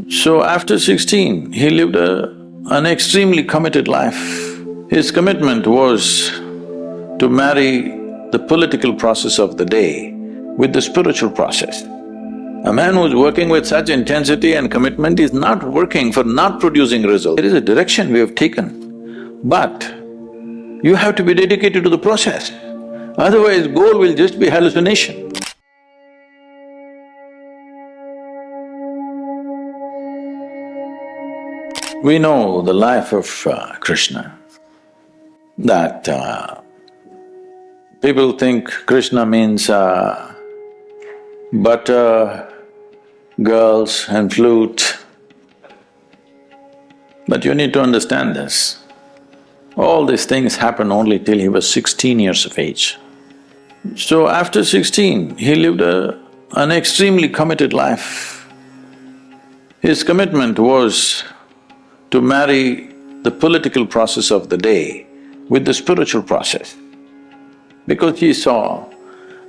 So after 16, he lived an extremely committed life. His commitment was to marry the political process of the day with the spiritual process. A man who's working with such intensity and commitment is not working for not producing results. There is a direction we have taken, but you have to be dedicated to the process. Otherwise, goal will just be hallucination. We know the life of Krishna, that people think Krishna means butter, girls and flute. But you need to understand this. All these things happened only till he was 16 years of age. So after 16, he lived an extremely committed life. His commitment was to marry the political process of the day with the spiritual process. Because he saw,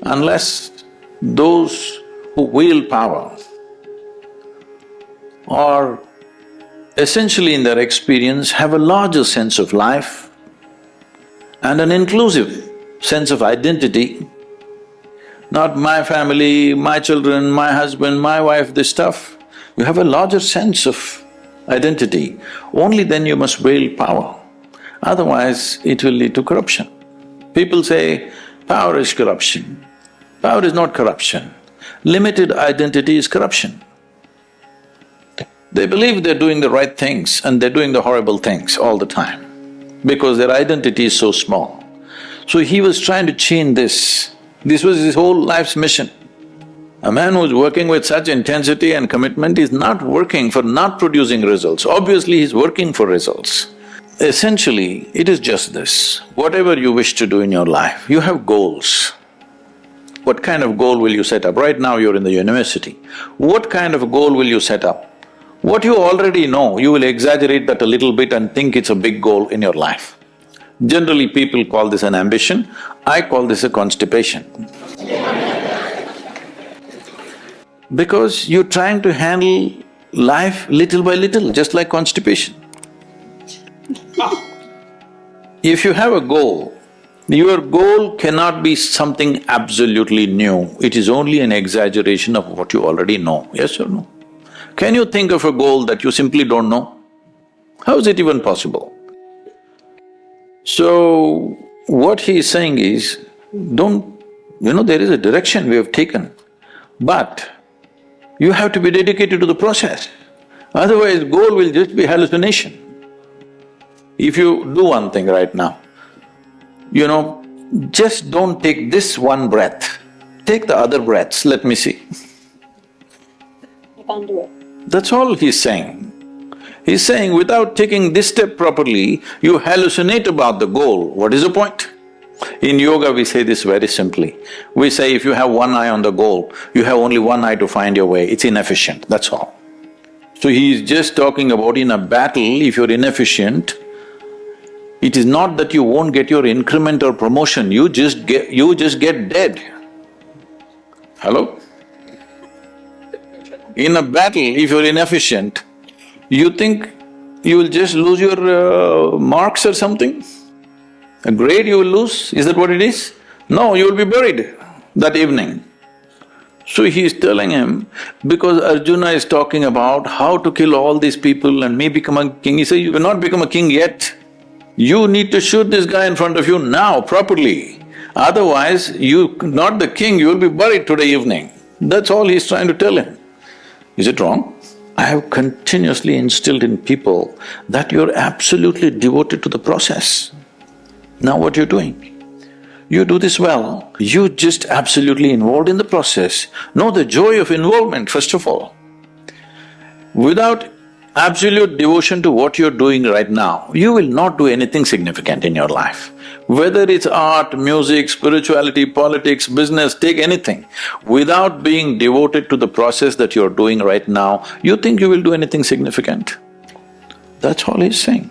unless those who wield power are essentially in their experience have a larger sense of life and an inclusive sense of identity, not my family, my children, my husband, my wife, this stuff, you have a larger sense of identity, only then you must wield power. Otherwise, it will lead to corruption. People say, power is corruption. Power is not corruption. Limited identity is corruption. They believe they're doing the right things and they're doing the horrible things all the time because their identity is so small. So he was trying to change this. This was his whole life's mission. A man who's working with such intensity and commitment is not working for not producing results. Obviously, he's working for results. Essentially, it is just this. Whatever you wish to do in your life, you have goals. What kind of goal will you set up? Right now you're in the university. What kind of goal will you set up? What you already know, you will exaggerate that a little bit and think it's a big goal in your life. Generally, people call this an ambition, I call this a constipation. Because you're trying to handle life little by little, just like constipation. If you have a goal, your goal cannot be something absolutely new, it is only an exaggeration of what you already know, yes or no? Can you think of a goal that you simply don't know? How is it even possible? So, what he is saying is, there is a direction we have taken, but you have to be dedicated to the process. Otherwise, goal will just be hallucination. If you do one thing right now, just don't take this one breath, take the other breaths, let me see. I can't do it. That's all he's saying. He's saying without taking this step properly, you hallucinate about the goal, what is the point? In yoga we say this very simply. We say if you have one eye on the goal, you have only one eye to find your way, it's inefficient, that's all. So he's just talking about in a battle, if you're inefficient, it is not that you won't get your increment or promotion, you just get dead. Hello? In a battle, if you're inefficient, you think you will just lose your marks or something? A grade you will lose, is that what it is? No, you will be buried that evening. So he is telling him, because Arjuna is talking about how to kill all these people and me become a king, he says, you will not become a king yet. You need to shoot this guy in front of you now, properly. Otherwise, you… not the king, you will be buried today evening. That's all he's trying to tell him. Is it wrong? I have continuously instilled in people that you're absolutely devoted to the process. Now what you're doing? You do this well, you just absolutely involved in the process. Know the joy of involvement, first of all. Without absolute devotion to what you're doing right now, you will not do anything significant in your life. Whether it's art, music, spirituality, politics, business, take anything. Without being devoted to the process that you're doing right now, you think you will do anything significant? That's all he's saying.